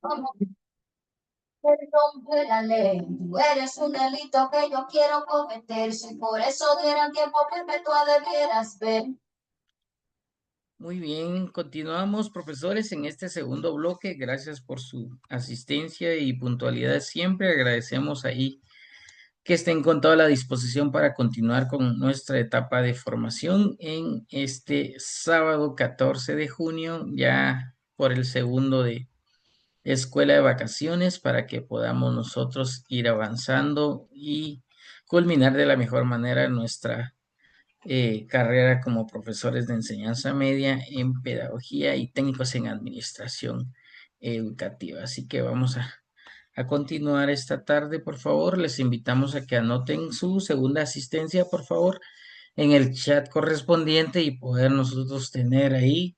Como que rompe la ley. Tú eres un delito que yo quiero cometer. Si por eso dieran tiempo perpetua debieras ver. Muy bien, continuamos, profesores, en este segundo bloque. Gracias por su asistencia y puntualidad siempre. Agradecemos ahí que estén con toda la disposición para continuar con nuestra etapa de formación en este sábado 14 de junio, ya por el segundo de escuela de vacaciones, para que podamos nosotros ir avanzando y culminar de la mejor manera nuestra carrera como profesores de enseñanza media en pedagogía y técnicos en administración educativa. Así que vamos a continuar esta tarde, por favor. Les invitamos a que anoten su segunda asistencia, por favor, en el chat correspondiente y poder nosotros tener ahí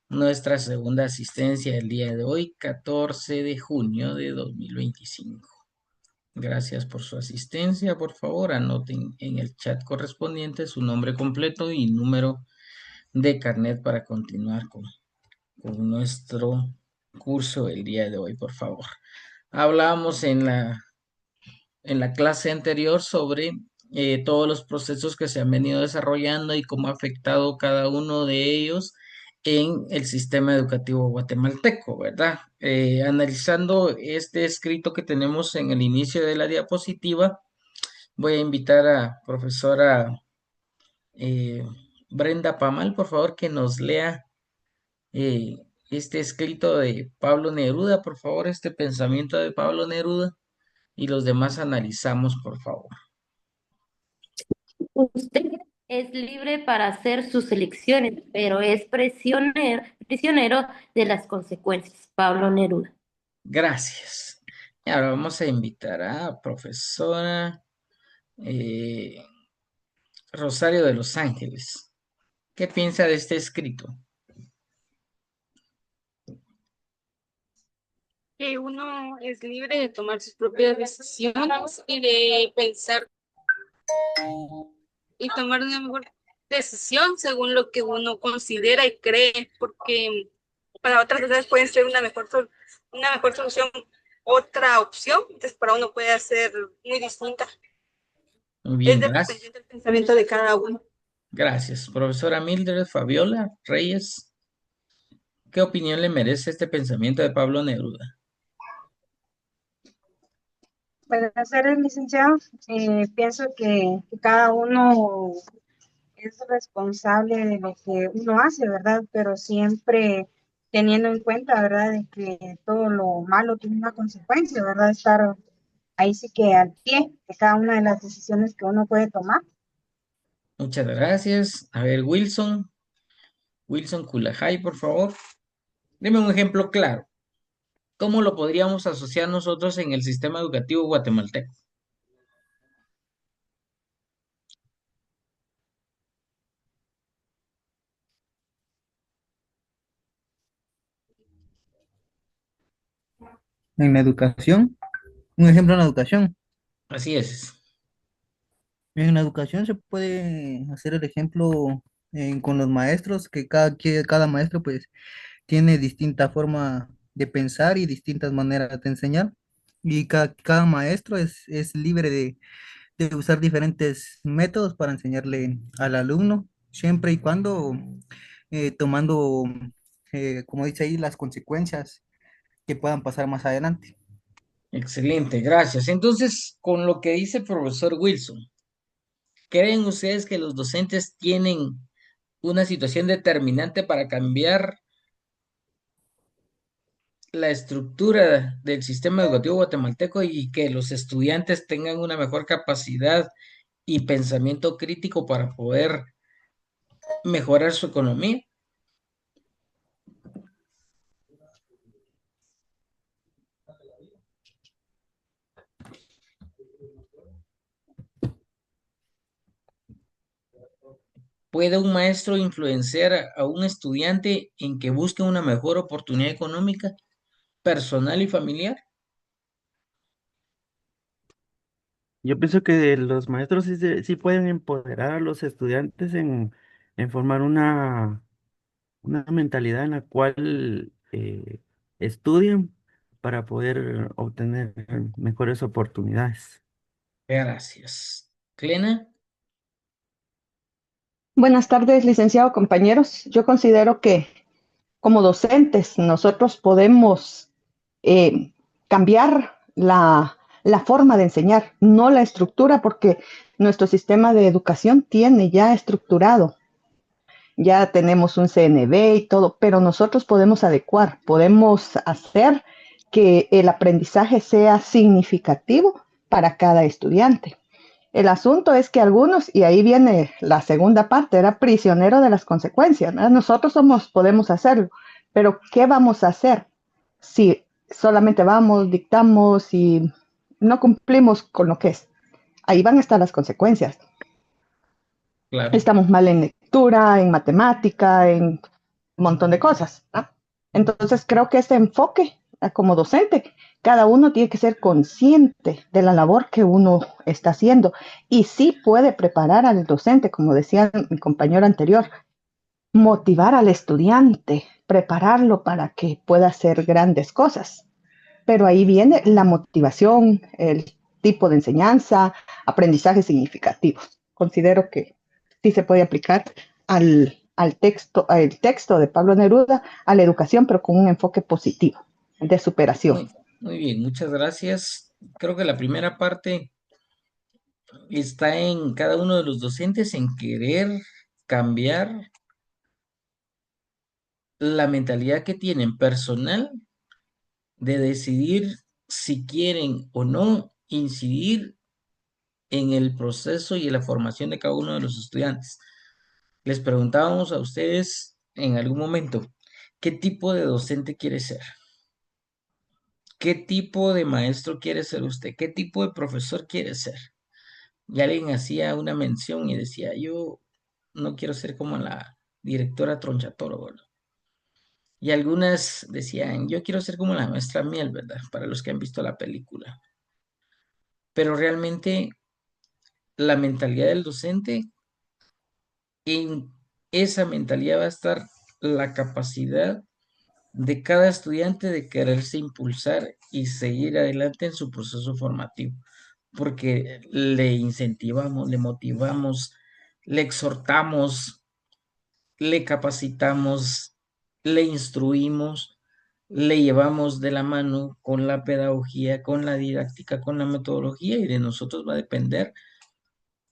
nuestra segunda asistencia el día de hoy, 14 de junio de 2025. Gracias por su asistencia. Por favor, anoten en el chat correspondiente su nombre completo y número de carnet para continuar con nuestro curso el día de hoy, por favor. Hablábamos en la clase anterior sobre todos los procesos que se han venido desarrollando y cómo ha afectado cada uno de ellos en el sistema educativo guatemalteco, ¿verdad? Analizando este escrito que tenemos en el inicio de la diapositiva, voy a invitar a profesora eh, Brenda Pamal, por favor, que nos lea eh, este escrito de Pablo Neruda, por favor, este pensamiento de Pablo Neruda, y los demás analizamos, por favor. Usted es libre para hacer sus elecciones, pero es prisionero de las consecuencias. Pablo Neruda. Gracias. Y ahora vamos a invitar a profesora eh, Rosario de los Ángeles. ¿Qué piensa de este escrito? Que uno es libre de tomar sus propias decisiones y de pensar y tomar una mejor decisión según lo que uno considera y cree, porque para otras personas puede ser una mejor solución, otra opción, entonces para uno puede ser muy distinta. Muy Es bien, gracias. dependiente del pensamiento de cada uno. Gracias. Profesora Mildred Fabiola Reyes, ¿qué opinión le merece este pensamiento de Pablo Neruda? Para ser licenciado, pienso que cada uno es responsable de lo que uno hace, ¿verdad? Pero siempre teniendo en cuenta, ¿verdad? De que todo lo malo tiene una consecuencia, ¿verdad? Estar ahí sí que al pie de cada una de las decisiones que uno puede tomar. Muchas gracias. A ver, Wilson Culajay, por favor. Deme un ejemplo claro. ¿Cómo lo podríamos asociar nosotros en el sistema educativo guatemalteco? En la educación, un ejemplo en la educación. Así es. En la educación se puede hacer el ejemplo con los maestros, que cada maestro pues tiene distinta forma de pensar y distintas maneras de enseñar. Y cada maestro es libre de usar diferentes métodos para enseñarle al alumno, siempre y cuando tomando, como dice ahí, las consecuencias que puedan pasar más adelante. Excelente, gracias. Entonces, con lo que dice el profesor Wilson, ¿creen ustedes que los docentes tienen una situación determinante para cambiar la estructura del sistema educativo guatemalteco y que los estudiantes tengan una mejor capacidad y pensamiento crítico para poder mejorar su economía? ¿Puede un maestro influenciar a un estudiante en que busque una mejor oportunidad económica, personal y familiar? Yo pienso que los maestros sí pueden empoderar a los estudiantes en formar una mentalidad en la cual estudien para poder obtener mejores oportunidades. Gracias. Clena, Buenas tardes, licenciado, compañeros. Yo considero que como docentes nosotros podemos eh, cambiar la forma de enseñar, no la estructura, porque nuestro sistema de educación tiene ya estructurado, ya tenemos un CNB y todo, pero nosotros podemos adecuar, podemos hacer que el aprendizaje sea significativo para cada estudiante. El asunto es que algunos, y ahí viene la segunda parte, era prisionero de las consecuencias, ¿no? Nosotros podemos hacerlo, pero ¿qué vamos a hacer si solamente vamos, dictamos y no cumplimos con lo que es? Ahí van a estar las consecuencias. claro. Estamos mal en lectura, en matemática, en un montón de cosas, ¿no? Entonces creo que este enfoque como docente, cada uno tiene que ser consciente de la labor que uno está haciendo y sí puede preparar al docente, como decía mi compañero anterior, motivar al estudiante, prepararlo para que pueda hacer grandes cosas. Pero ahí viene la motivación, el tipo de enseñanza, aprendizaje significativo. Considero que sí se puede aplicar al texto de Pablo Neruda a la educación, pero con un enfoque positivo, de superación. Muy bien, muchas gracias. Creo que la primera parte está en cada uno de los docentes en querer cambiar la mentalidad que tienen personal de decidir si quieren o no incidir en el proceso y en la formación de cada uno de los estudiantes. Les preguntábamos a ustedes en algún momento, ¿qué tipo de docente quiere ser? ¿Qué tipo de maestro quiere ser usted? ¿Qué tipo de profesor quiere ser? Y alguien hacía una mención y decía, yo no quiero ser como la directora Tronchatoro, ¿verdad? Y algunas decían, yo quiero ser como la maestra Miel, ¿verdad? Para los que han visto la película. Pero realmente la mentalidad del docente, en esa mentalidad va a estar la capacidad de cada estudiante de quererse impulsar y seguir adelante en su proceso formativo, porque le incentivamos, le motivamos, le exhortamos, le capacitamos, le instruimos, le llevamos de la mano con la pedagogía, con la didáctica, con la metodología y de nosotros va a depender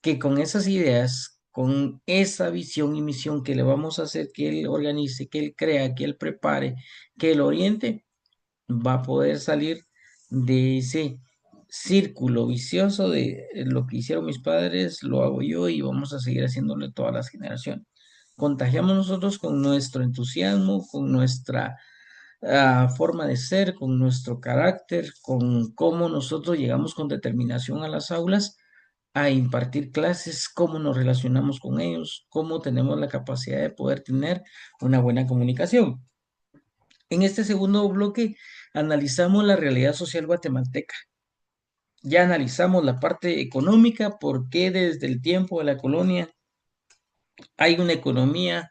que con esas ideas, con esa visión y misión que le vamos a hacer que él organice, que él crea, que él prepare, que él oriente, va a poder salir de ese círculo vicioso de lo que hicieron mis padres, lo hago yo y vamos a seguir haciéndole todas las generaciones. Contagiamos nosotros con nuestro entusiasmo, con nuestra forma de ser, con nuestro carácter, con cómo nosotros llegamos con determinación a las aulas a impartir clases, cómo nos relacionamos con ellos, cómo tenemos la capacidad de poder tener una buena comunicación. En este segundo bloque analizamos la realidad social guatemalteca. Ya analizamos la parte económica, por qué desde el tiempo de la colonia hay una economía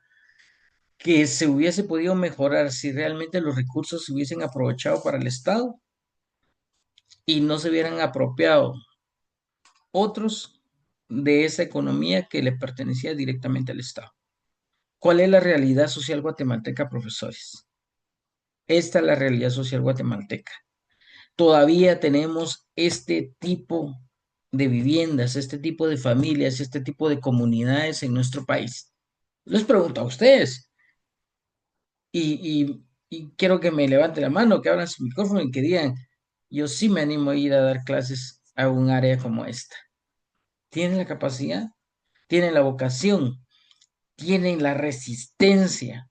que se hubiese podido mejorar si realmente los recursos se hubiesen aprovechado para el Estado y no se hubieran apropiado otros de esa economía que le pertenecía directamente al Estado. ¿Cuál es la realidad social guatemalteca, profesores? Esta es la realidad social guatemalteca. Todavía tenemos este tipo de viviendas, este tipo de familias, este tipo de comunidades en nuestro país. Les pregunto a ustedes y quiero que me levanten la mano, que abran su micrófono y que digan, yo sí me animo a ir a dar clases a un área como esta. ¿Tienen la capacidad? ¿Tienen la vocación? ¿Tienen la resistencia?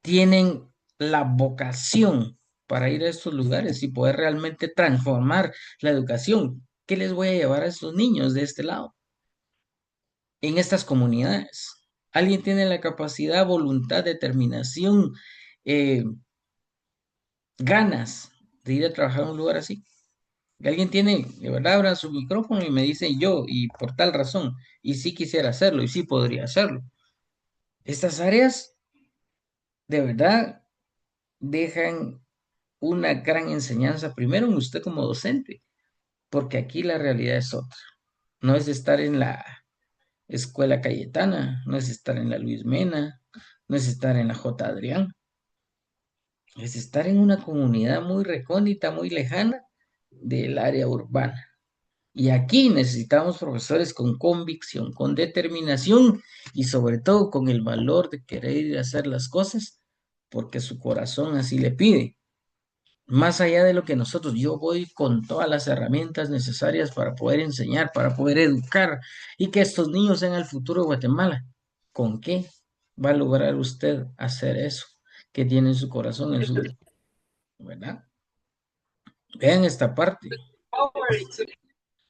¿Tienen la vocación para ir a estos lugares y poder realmente transformar la educación? ¿Qué les voy a llevar a estos niños de este lado, en estas comunidades? ¿Alguien tiene la capacidad, voluntad, determinación, eh, ganas de ir a trabajar a un lugar así? ¿Alguien tiene, de verdad, abra su micrófono y me dice yo, y por tal razón, y sí quisiera hacerlo, y sí podría hacerlo? Estas áreas, de verdad, dejan una gran enseñanza, primero en usted como docente, porque aquí la realidad es otra. No es estar en la Escuela Cayetana, no es estar en la Luis Mena, no es estar en la J. Adrián, es estar en una comunidad muy recóndita, muy lejana del área urbana. Y aquí necesitamos profesores con convicción, con determinación y sobre todo con el valor de querer ir a hacer las cosas porque su corazón así le pide. Más allá de lo que nosotros, yo voy con todas las herramientas necesarias para poder enseñar, para poder educar y que estos niños sean el futuro de Guatemala. ¿Con qué va a lograr usted hacer eso que tiene en su corazón, en su, ¿verdad? Vean esta parte.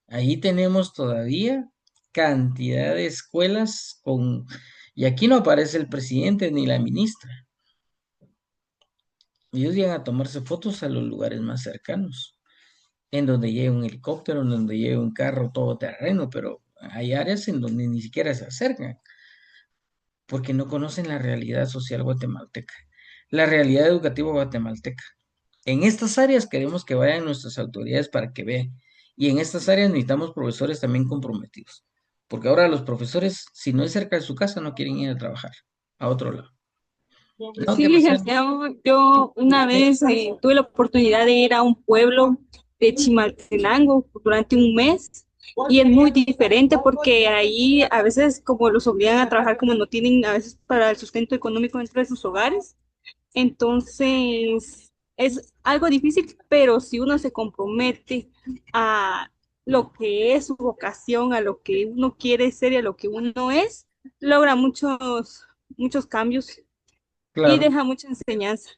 Ahí tenemos todavía cantidad de escuelas con, y aquí no aparece el presidente ni la ministra. Ellos llegan a tomarse fotos a los lugares más cercanos, en donde llega un helicóptero, en donde llega un carro todoterreno, pero hay áreas en donde ni siquiera se acercan, porque no conocen la realidad social guatemalteca, la realidad educativa guatemalteca. En estas áreas queremos que vayan nuestras autoridades para que vean. Y en estas áreas necesitamos profesores también comprometidos. Porque ahora los profesores, si no es cerca de su casa, no quieren ir a trabajar a otro lado. No, Sí, ¿qué pasa? licenciado, yo una vez tuve la oportunidad de ir a un pueblo de Chimaltenango durante un mes y es muy diferente porque ahí a veces como los obligan a trabajar como no tienen a veces para el sustento económico dentro de sus hogares, entonces es algo difícil, pero si uno se compromete a lo que es su vocación, a lo que uno quiere ser y a lo que uno es, logra muchos cambios y Claro, deja mucha enseñanza.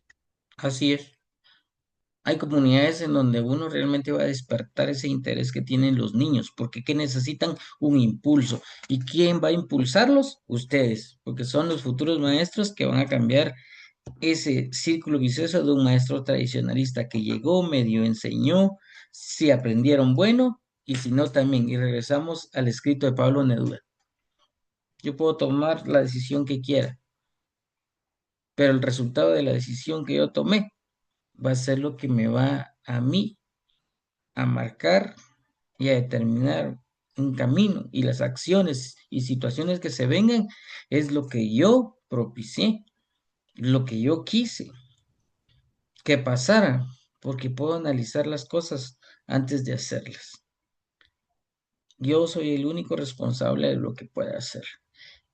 así es. Hay comunidades en donde uno realmente va a despertar ese interés que tienen los niños, porque que necesitan un impulso. ¿Y quién va a impulsarlos? Ustedes, porque son los futuros maestros que van a cambiar ese círculo vicioso de un maestro tradicionalista que llegó, medio enseñó, si aprendieron bueno y si no también. Y regresamos al escrito de Pablo Neruda. Yo puedo tomar la decisión que quiera, pero el resultado de la decisión que yo tomé va a ser lo que me va a mí a marcar y a determinar un camino y las acciones y situaciones que se vengan es lo que yo propicié, lo que yo quise que pasara, porque puedo analizar las cosas antes de hacerlas. Yo soy el único responsable de lo que pueda hacer.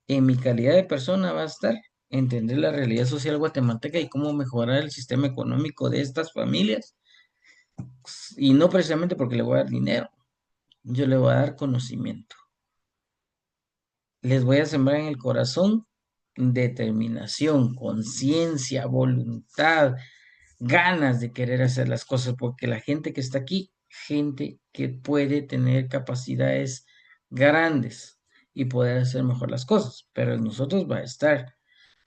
En mi calidad de persona va a estar entender la realidad social guatemalteca y cómo mejorar el sistema económico de estas familias. Y no precisamente porque le voy a dar dinero, yo le voy a dar conocimiento. Les voy a sembrar en el corazón determinación, conciencia, voluntad, ganas de querer hacer las cosas, porque la gente que está aquí, gente que puede tener capacidades grandes y poder hacer mejor las cosas, pero en nosotros va a estar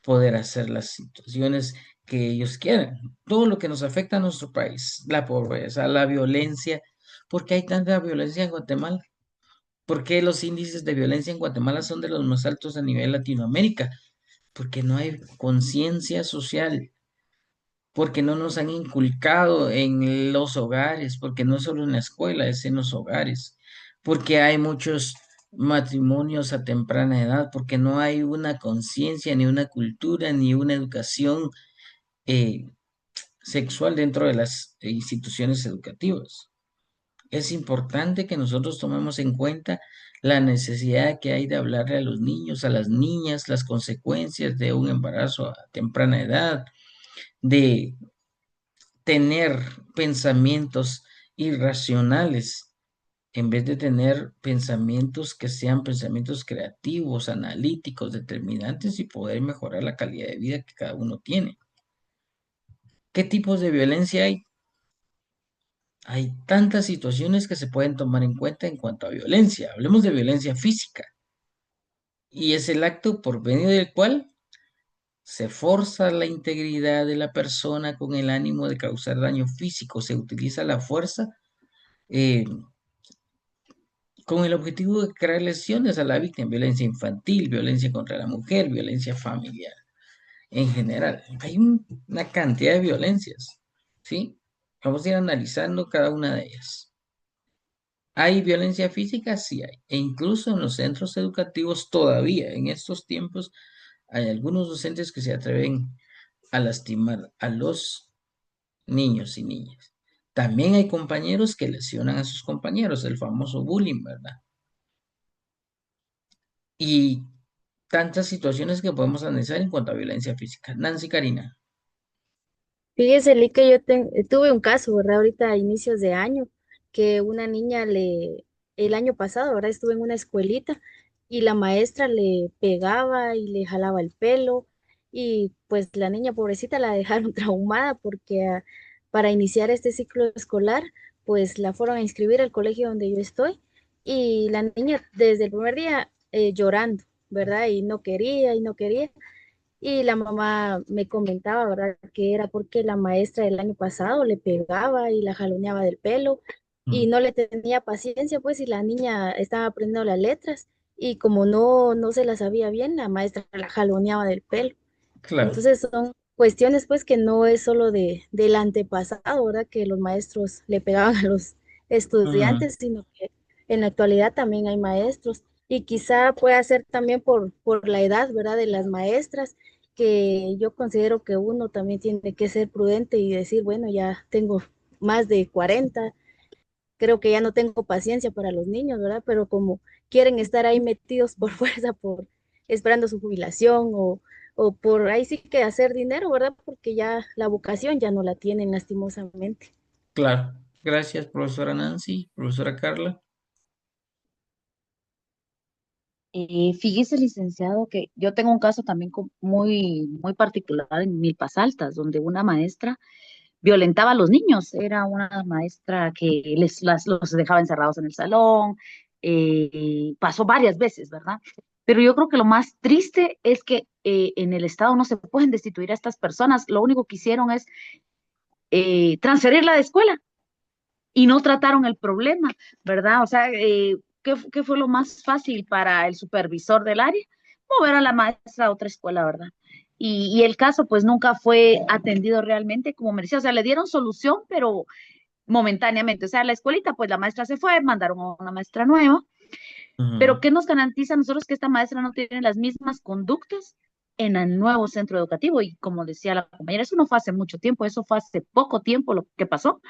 poder hacer las situaciones que ellos quieran, todo lo que nos afecta a nuestro país, la pobreza, la violencia, ¿por qué hay tanta violencia en Guatemala? ¿Por qué los índices de violencia en Guatemala son de los más altos a nivel Latinoamérica? Porque no hay conciencia social, porque no nos han inculcado en los hogares, porque no solo en la escuela, es en los hogares, porque hay muchos matrimonios a temprana edad, porque no hay una conciencia, ni una cultura, ni una educación eh, sexual dentro de las instituciones educativas. Es importante que nosotros tomemos en cuenta la necesidad que hay de hablarle a los niños, a las niñas, las consecuencias de un embarazo a temprana edad, de tener pensamientos irracionales en vez de tener pensamientos que sean pensamientos creativos, analíticos, determinantes y poder mejorar la calidad de vida que cada uno tiene. ¿Qué tipos de violencia hay? Hay tantas situaciones que se pueden tomar en cuenta en cuanto a violencia. Hablemos de violencia física y es el acto por medio del cual se forza la integridad de la persona con el ánimo de causar daño físico. Se utiliza la fuerza eh, con el objetivo de crear lesiones a la víctima, violencia infantil, violencia contra la mujer, violencia familiar en general. Hay una cantidad de violencias, ¿sí? Vamos a ir analizando cada una de ellas. ¿Hay violencia física? Sí hay. E incluso en los centros educativos todavía, en estos tiempos, hay algunos docentes que se atreven a lastimar a los niños y niñas. También hay compañeros que lesionan a sus compañeros, el famoso bullying, ¿verdad? Y tantas situaciones que podemos analizar en cuanto a violencia física. Nancy Karina. Fíjese, Lee, que yo tuve un caso, ¿verdad? Ahorita a inicios de año, que una niña el año pasado, ¿verdad? Estuve en una escuelita y la maestra le pegaba y le jalaba el pelo y pues la niña pobrecita la dejaron traumada porque para iniciar este ciclo escolar, pues la fueron a inscribir al colegio donde yo estoy y la niña desde el primer día llorando, ¿verdad? Y no quería y no quería. Y la mamá me comentaba, ¿verdad? Que era porque la maestra del año pasado le pegaba y la jaloneaba del pelo y Mm, no le tenía paciencia, pues, y la niña estaba aprendiendo las letras y como no se las sabía bien, la maestra la jaloneaba del pelo. claro. Entonces son cuestiones, pues, que no es solo del antepasado, ¿verdad? Que los maestros le pegaban a los Ujú, estudiantes, sino que en la actualidad también hay maestros y quizá pueda ser también por la edad, ¿verdad? De las maestras, que yo considero que uno también tiene que ser prudente y decir, bueno, ya tengo más de 40, creo que ya no tengo paciencia para los niños, ¿verdad? Pero como quieren estar ahí metidos por fuerza, por esperando su jubilación o por ahí sí que hacer dinero, ¿verdad? Porque ya la vocación ya no la tienen lastimosamente. claro. Gracias, profesora Nancy, profesora Carla. Fíjese, licenciado, que yo tengo un caso también muy particular en Milpas Altas, donde una maestra violentaba a los niños. Era una maestra que los dejaba encerrados en el salón, pasó varias veces, ¿verdad? Pero yo creo que lo más triste es que en el Estado no se pueden destituir a estas personas. Lo único que hicieron es transferirla de escuela y no trataron el problema, ¿verdad? O sea, ¿qué fue lo más fácil para el supervisor del área? Mover a la maestra a otra escuela, ¿verdad? Y el caso pues nunca fue atendido realmente como merecía, o sea, le dieron solución, pero momentáneamente, o sea, la escuelita pues la maestra se fue, mandaron a una maestra nueva, pero Ujú, ¿qué nos garantiza a nosotros que esta maestra no tiene las mismas conductas en el nuevo centro educativo? Y como decía la compañera, eso no fue hace mucho tiempo, eso fue hace poco tiempo lo que pasó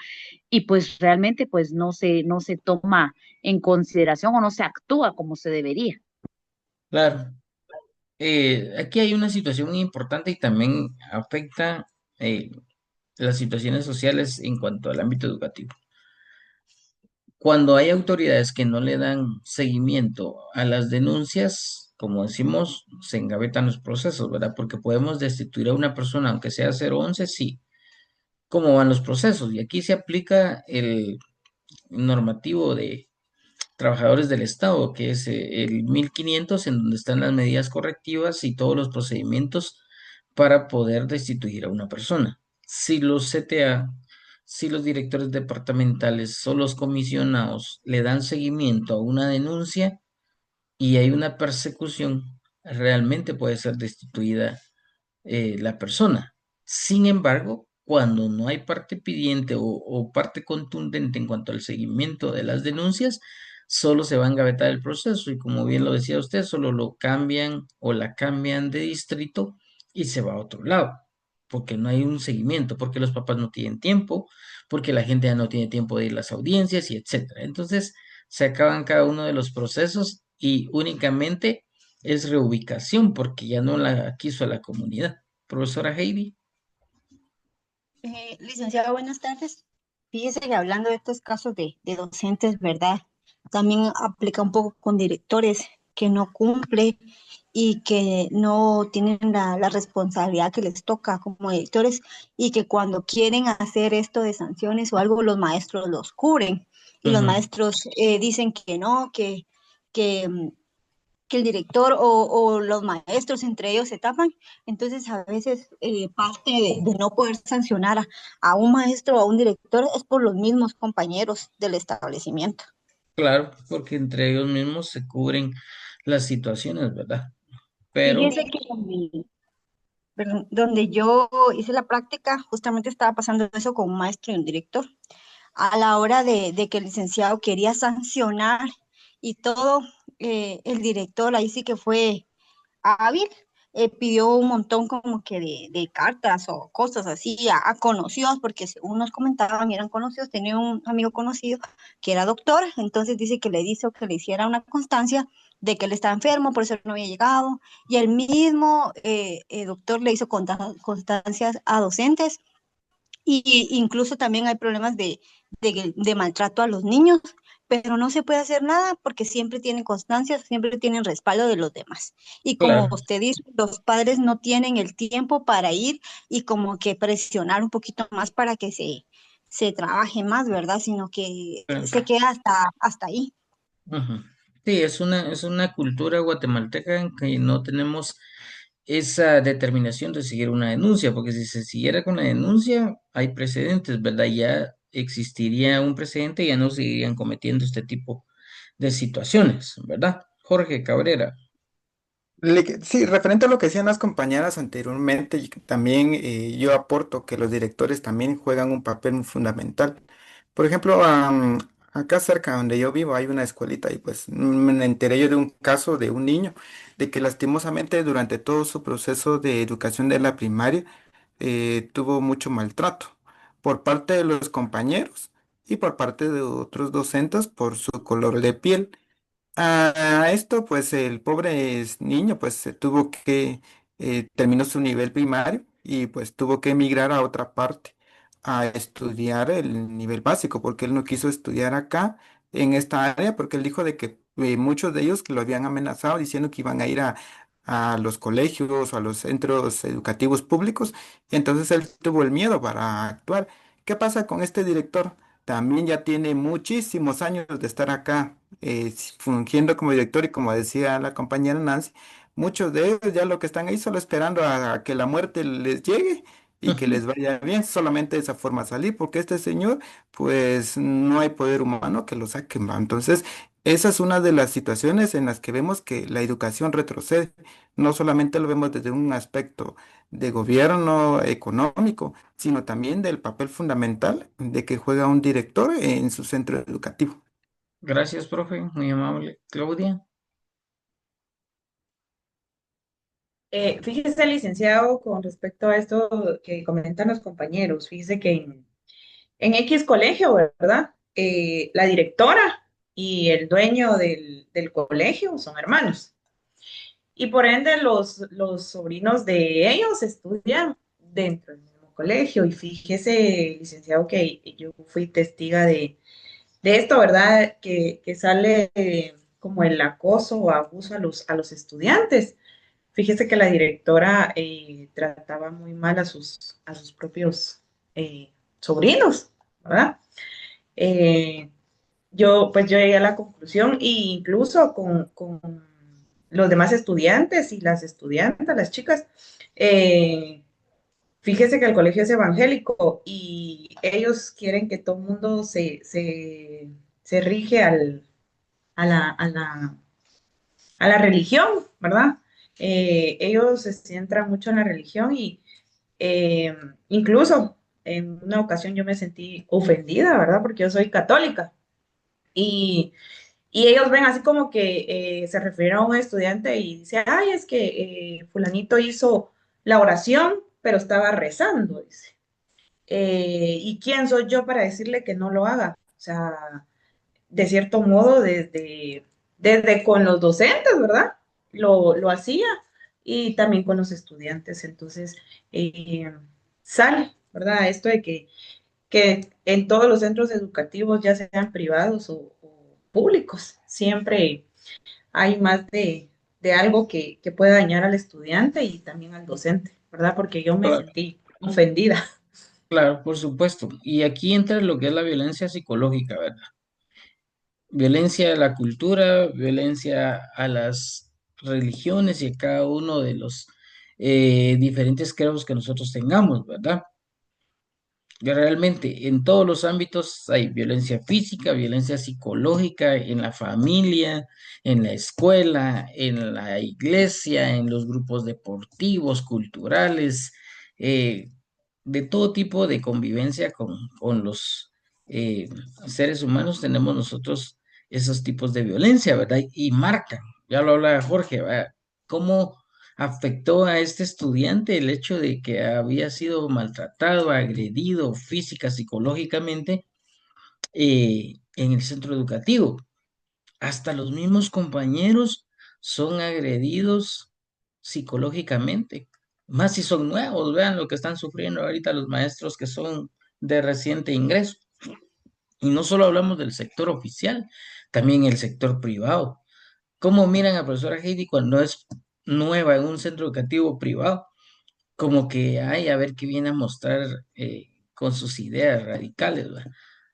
y pues realmente pues no se toma en consideración o no se actúa como se debería. claro. Aquí hay una situación muy importante y también afecta eh, las situaciones sociales en cuanto al ámbito educativo. Cuando hay autoridades que no le dan seguimiento a las denuncias, como decimos, se engavetan los procesos, ¿verdad? Porque podemos destituir a una persona, aunque sea 011, sí. ¿Cómo van los procesos? Y aquí se aplica el normativo de trabajadores del Estado, que es el 1500, en donde están las medidas correctivas y todos los procedimientos para poder destituir a una persona. Si los CTA, si los directores departamentales o los comisionados le dan seguimiento a una denuncia y hay una persecución, realmente puede ser destituida la persona. Sin embargo, cuando no hay parte pidiente o parte contundente en cuanto al seguimiento de las denuncias, solo se va a engavetar el proceso y como bien lo decía usted, solo lo cambian o la cambian de distrito y se va a otro lado, porque no hay un seguimiento, porque los papás no tienen tiempo, porque la gente ya no tiene tiempo de ir a las audiencias y etcétera. Entonces, se acaban cada uno de los procesos y únicamente es reubicación porque ya no la quiso la comunidad. Profesora Heidi. Licenciado, buenas tardes. Fíjese que hablando de estos casos de docentes, ¿verdad? También aplica un poco con directores que no cumplen y que no tienen la responsabilidad que les toca como directores y que cuando quieren hacer esto de sanciones o algo, los maestros los cubren y los Ujú, maestros dicen que no, que el director o los maestros entre ellos se tapan. Entonces, a veces parte de no poder sancionar a un maestro o a un director es por los mismos compañeros del establecimiento. claro, porque entre ellos mismos se cubren las situaciones, ¿verdad? Pero, Fíjese que perdón, donde yo hice la práctica, justamente estaba pasando eso con un maestro y un director. A la hora de que el licenciado quería sancionar y todo, el director ahí sí que fue hábil, pidió un montón como que de cartas o cosas así a conocidos, porque según nos comentaban, eran conocidos, tenía un amigo conocido que era doctor, entonces dice que le dijo que le hiciera una constancia de que él estaba enfermo, por eso no había llegado, y el mismo doctor le hizo constancias a docentes y incluso también hay problemas de maltrato a los niños, pero no se puede hacer nada porque siempre tienen constancia, siempre tienen respaldo de los demás. Y como Claro, usted dice, los padres no tienen el tiempo para ir y como que presionar un poquito más para que se trabaje más, ¿verdad? Sino que claro. se queda hasta ahí. Ujú. Sí, es una cultura guatemalteca en que no tenemos esa determinación de seguir una denuncia, porque si se siguiera con la denuncia, hay precedentes, ¿verdad? Ya existiría un precedente y ya no seguirían cometiendo este tipo de situaciones, ¿verdad? Jorge Cabrera. Sí, referente a lo que decían las compañeras anteriormente, y que también yo aporto que los directores también juegan un papel muy fundamental. Por ejemplo, acá cerca donde yo vivo hay una escuelita y pues me enteré yo de un caso de un niño de que lastimosamente durante todo su proceso de educación de la primaria tuvo mucho maltrato por parte de los compañeros y por parte de otros docentes por su color de piel. A esto, pues el pobre niño, pues se tuvo que, terminó su nivel primario y pues tuvo que emigrar a otra parte a estudiar el nivel básico, porque él no quiso estudiar acá en esta área, porque él dijo de que muchos de ellos que lo habían amenazado diciendo que iban a ir a los colegios o a los centros educativos públicos, y entonces él tuvo el miedo para actuar. ¿Qué pasa con este director? También ya tiene muchísimos años de estar acá fungiendo como director y como decía la compañera Nancy, muchos de ellos ya lo que están ahí solo esperando a que la muerte les llegue y que les vaya bien, solamente de esa forma salir, porque este señor, pues no hay poder humano que lo saquen, ¿va? Entonces, esa es una de las situaciones en las que vemos que la educación retrocede. No solamente lo vemos desde un aspecto de gobierno económico, sino también del papel fundamental de que juega un director en su centro educativo. Gracias, profe, muy amable. Claudia. Fíjese, licenciado, con respecto a esto que comentan los compañeros, fíjese que en X colegio, ¿verdad? La directora y el dueño del colegio son hermanos. Y por ende los sobrinos de ellos estudian dentro del mismo colegio. Y fíjese, licenciado, que yo fui testiga de esto, ¿verdad? Que sale como el acoso o abuso a los estudiantes. Fíjese que la directora trataba muy mal a sus propios sobrinos, ¿verdad? Eh, pues yo llegué a la conclusión, e incluso con los demás estudiantes y las estudiantes, las chicas, eh, fíjese que el colegio es evangélico y ellos quieren que todo el mundo se rige a a la religión, ¿verdad? Ellos se centran mucho en la religión y eh, incluso en una ocasión yo me sentí ofendida, ¿verdad? Porque yo soy católica y, y ellos ven así como que se refieren a un estudiante y dice, ay, es que fulanito hizo la oración, pero estaba rezando, dice. ¿Y quién soy yo para decirle que no lo haga? O sea, de cierto modo, desde con los docentes, ¿verdad? Lo hacía y también con los estudiantes. Entonces, eh, sale, ¿verdad? Esto de que en todos los centros educativos, ya sean privados o públicos, siempre hay más de algo que pueda dañar al estudiante y también al docente, ¿verdad? Porque yo me Claro, sentí ofendida. claro, por supuesto. Y aquí entra lo que es la violencia psicológica, ¿verdad? Violencia a la cultura, violencia a las religiones y a cada uno de los diferentes credos que nosotros tengamos, ¿verdad? Yo realmente en todos los ámbitos hay violencia física, violencia psicológica, en la familia, en la escuela, en la iglesia, en los grupos deportivos, culturales, eh, de todo tipo de convivencia con los eh, seres humanos tenemos nosotros esos tipos de violencia, ¿verdad? Y marcan, ya lo habla Jorge, ¿verdad? ¿Cómo afectó a este estudiante el hecho de que había sido maltratado, agredido física, psicológicamente en el centro educativo? Hasta los mismos compañeros son agredidos psicológicamente, más si son nuevos, vean lo que están sufriendo ahorita los maestros que son de reciente ingreso. Y no solo hablamos del sector oficial, también el sector privado. ¿Cómo miran a profesora Heidi cuando es nueva en un centro educativo privado? Como que, ay, a ver qué viene a mostrar con sus ideas radicales, ¿va?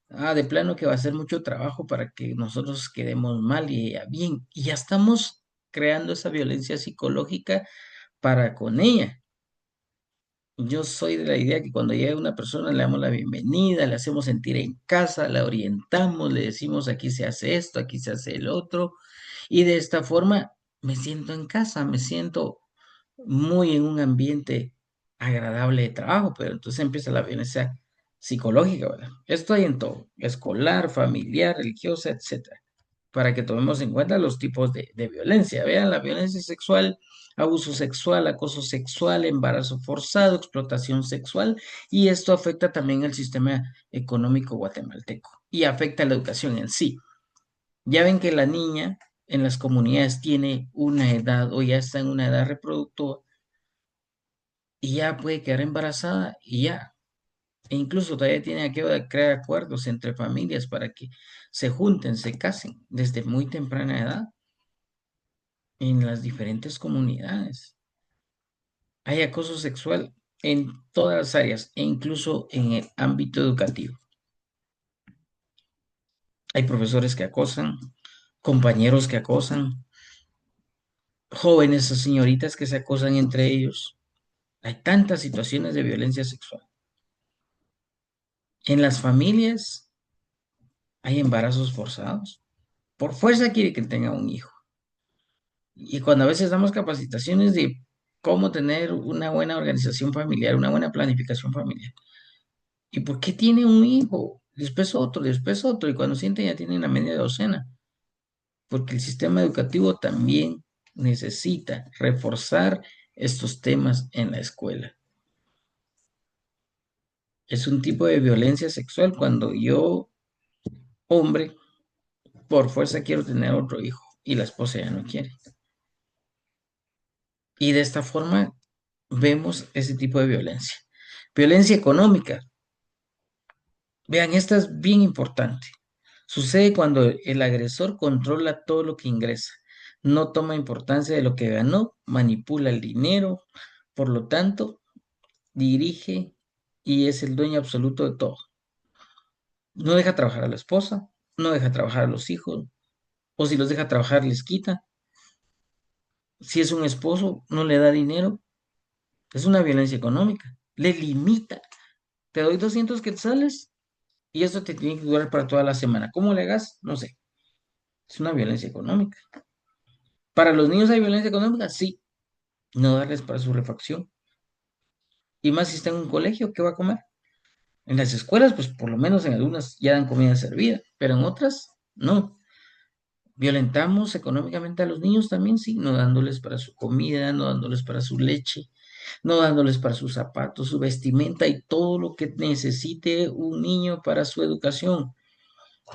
Ah, de plano que va a ser mucho trabajo para que nosotros quedemos mal y ella bien. Y ya estamos creando esa violencia psicológica para con ella. Yo soy de la idea que cuando llega una persona le damos la bienvenida, le hacemos sentir en casa, la orientamos, le decimos aquí se hace esto, aquí se hace el otro, y de esta forma me siento en casa, me siento muy en un ambiente agradable de trabajo, pero entonces empieza la violencia psicológica, ¿verdad? Esto hay en todo, escolar, familiar, religiosa, etcétera, para que tomemos en cuenta los tipos de violencia. Vean, la violencia sexual, abuso sexual, acoso sexual, embarazo forzado, explotación sexual, y esto afecta también al sistema económico guatemalteco y afecta a la educación en sí. Ya ven que la niña en las comunidades tiene una edad o ya está en una edad reproductora y ya puede quedar embarazada y ya. E incluso todavía tiene que crear acuerdos entre familias para que se junten, se casen desde muy temprana edad en las diferentes comunidades. Hay acoso sexual en todas las áreas e incluso en el ámbito educativo. Hay profesores que acosan, compañeros que acosan, jóvenes o señoritas que se acosan entre ellos. Hay tantas situaciones de violencia sexual. En las familias hay embarazos forzados. Por fuerza quiere que tenga un hijo. Y cuando a veces damos capacitaciones de cómo tener una buena organización familiar, una buena planificación familiar. ¿Y por qué tiene un hijo? Después otro, y cuando sienten ya tienen la media docena. Porque el sistema educativo también necesita reforzar estos temas en la escuela. Es un tipo de violencia sexual cuando yo, hombre, por fuerza quiero tener otro hijo y la esposa ya no quiere. Y de esta forma vemos ese tipo de violencia. Violencia económica. Vean, esta es bien importante. Sucede cuando el agresor controla todo lo que ingresa, no toma importancia de lo que ganó, manipula el dinero, por lo tanto, dirige y es el dueño absoluto de todo. No deja trabajar a la esposa, no deja trabajar a los hijos, o si los deja trabajar les quita. Si es un esposo, no le da dinero. Es una violencia económica. Le limita. Te doy 200 quetzales y esto te tiene que durar para toda la semana. ¿Cómo le hagas? No sé. Es una violencia económica. ¿Para los niños hay violencia económica? Sí. No darles para su refacción. Y más si está en un colegio, ¿qué va a comer? En las escuelas, pues por lo menos en algunas ya dan comida servida, pero en otras no. Violentamos económicamente a los niños también, sí, no dándoles para su comida, no dándoles para su leche, no dándoles para sus zapatos, su vestimenta y todo lo que necesite un niño para su educación.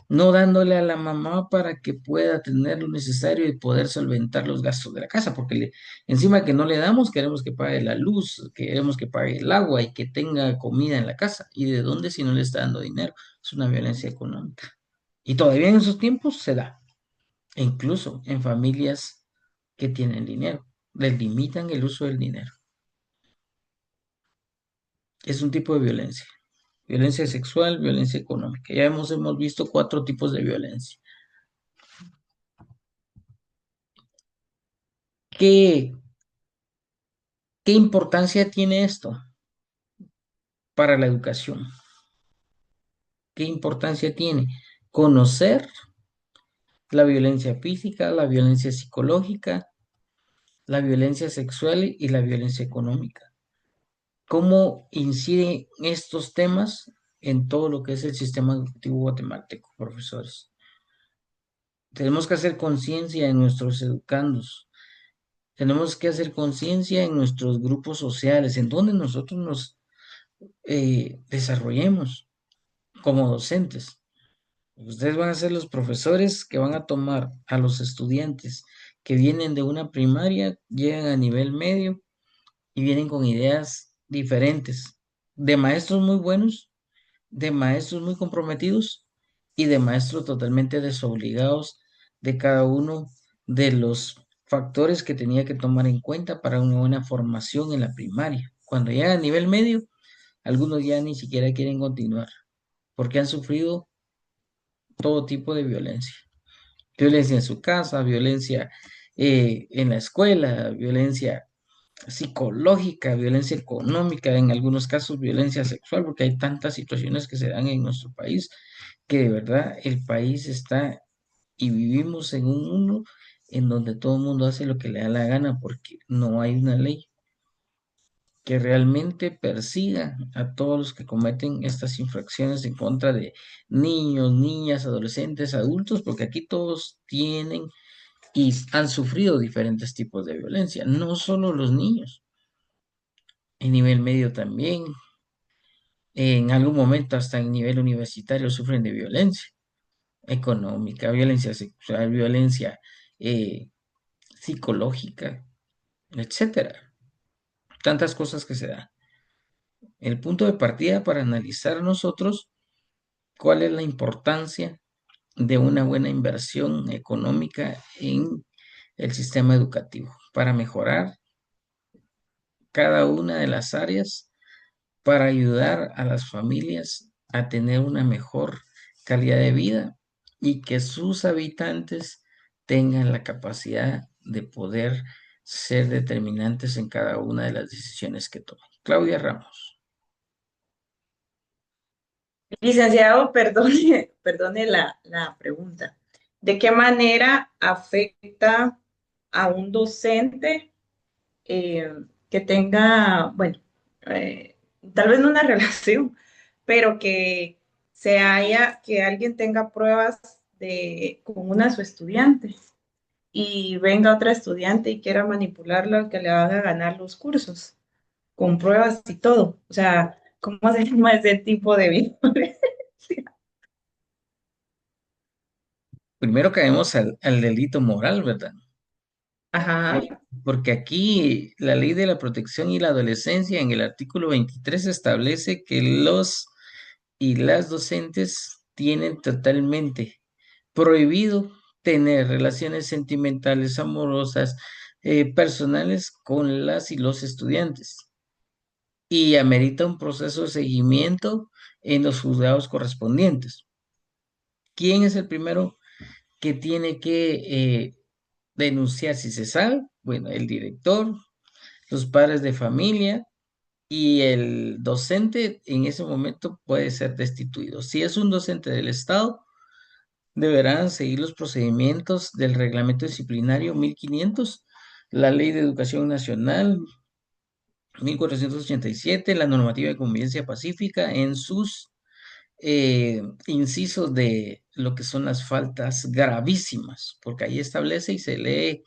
No dándole a la mamá para que pueda tener lo necesario y poder solventar los gastos de la casa, porque encima que no le damos, queremos que pague la luz, queremos que pague el agua y que tenga comida en la casa. ¿Y de dónde si no le está dando dinero? Es una violencia económica. Y todavía en esos tiempos se da, e incluso en familias que tienen dinero, les limitan el uso del dinero. Es un tipo de violencia. Violencia sexual, violencia económica. Ya hemos visto 4 tipos de violencia. ¿Qué, qué importancia tiene esto para la educación? ¿Qué importancia tiene? Conocer la violencia física, la violencia psicológica, la violencia sexual y la violencia económica. ¿Cómo inciden estos temas en todo lo que es el sistema educativo guatemalteco, profesores? Tenemos que hacer conciencia en nuestros educandos. Tenemos que hacer conciencia en nuestros grupos sociales, en donde nosotros nos desarrollemos como docentes. Ustedes van a ser los profesores que van a tomar a los estudiantes que vienen de una primaria, llegan a nivel medio y vienen con ideas diferentes, de maestros muy buenos, de maestros muy comprometidos y de maestros totalmente desobligados de cada uno de los factores que tenía que tomar en cuenta para una buena formación en la primaria. Cuando llegan a nivel medio, algunos ya ni siquiera quieren continuar porque han sufrido todo tipo de violencia. Violencia en su casa, violencia en la escuela, violencia psicológica, violencia económica, en algunos casos violencia sexual, porque hay tantas situaciones que se dan en nuestro país que de verdad el país está y vivimos en un mundo en donde todo el mundo hace lo que le da la gana porque no hay una ley que realmente persiga a todos los que cometen estas infracciones en contra de niños, niñas, adolescentes, adultos, porque aquí todos tienen y han sufrido diferentes tipos de violencia, no solo los niños, en nivel medio también, en algún momento hasta en nivel universitario sufren de violencia económica, violencia sexual, violencia eh, psicológica, etcétera. Tantas cosas que se dan. El punto de partida para analizar nosotros cuál es la importancia de una buena inversión económica en el sistema educativo para mejorar cada una de las áreas, para ayudar a las familias a tener una mejor calidad de vida y que sus habitantes tengan la capacidad de poder ser determinantes en cada una de las decisiones que toman. Claudia Ramos. Licenciado, perdone, perdone la pregunta. ¿De qué manera afecta a un docente eh, que tenga, bueno, tal vez no una relación, pero que alguien tenga pruebas con una de su estudiante y venga otra estudiante y quiera manipularla, que le haga ganar los cursos con pruebas y todo? O sea, ¿cómo se llama ese tipo de violencia? Primero caemos al delito moral, ¿verdad? Ajá. Porque aquí la ley de la protección y la adolescencia en el artículo 23 establece que los y las docentes tienen totalmente prohibido tener relaciones sentimentales, amorosas, personales con las y los estudiantes. Y amerita un proceso de seguimiento en los juzgados correspondientes. ¿Quién es el primero que tiene que denunciar si se sabe? Bueno, el director, los padres de familia y el docente en ese momento puede ser destituido. Si es un docente del Estado, deberán seguir los procedimientos del reglamento disciplinario 1500, la Ley de Educación Nacional 1487, la normativa de convivencia pacífica en sus incisos de lo que son las faltas gravísimas, porque ahí establece y se lee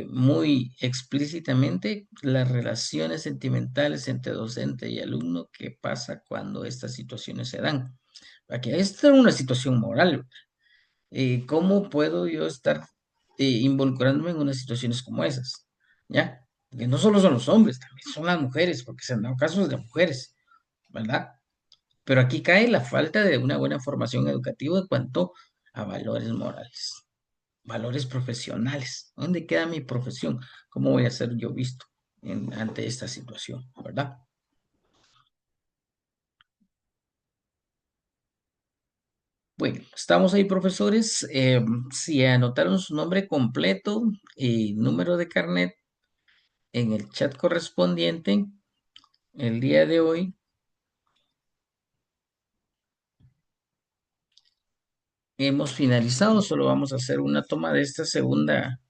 muy explícitamente las relaciones sentimentales entre docente y alumno que pasa cuando estas situaciones se dan. Aquí esta es una situación moral. ¿Cómo puedo yo estar involucrándome en unas situaciones como esas? ¿Ya? Porque no solo son los hombres, también son las mujeres, porque se han dado casos de mujeres, ¿verdad? Pero aquí cae la falta de una buena formación educativa en cuanto a valores morales, valores profesionales. ¿Dónde queda mi profesión? ¿Cómo voy a ser yo visto ante esta situación? ¿Verdad? Bueno, estamos ahí, profesores. Si anotaron su nombre completo y número de carnet en el chat correspondiente el día de hoy, hemos finalizado. Solo vamos a hacer una toma de esta segunda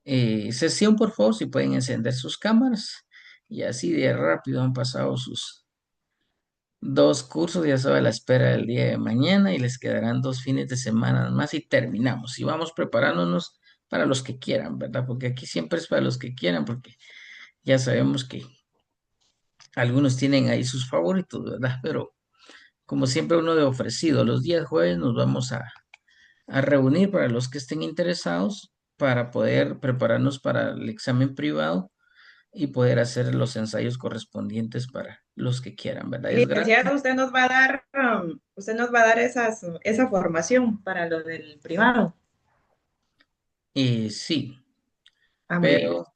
sesión. Por favor, si pueden encender sus cámaras. Y así de rápido han pasado sus 2 cursos, ya sabe, a la espera del día de mañana y les quedarán 2 fines de semana más y terminamos. Y vamos preparándonos para los que quieran, ¿verdad? Porque aquí siempre es para los que quieran, porque ya sabemos que algunos tienen ahí sus favoritos, ¿verdad? Pero como siempre uno de ofrecido, los días jueves nos vamos a reunir para los que estén interesados para poder prepararnos para el examen privado y poder hacer los ensayos correspondientes para los que quieran, ¿verdad? Es gratis. Licenciado, usted nos va a dar esa formación para lo del privado. Sí, Ah, muy bien. pero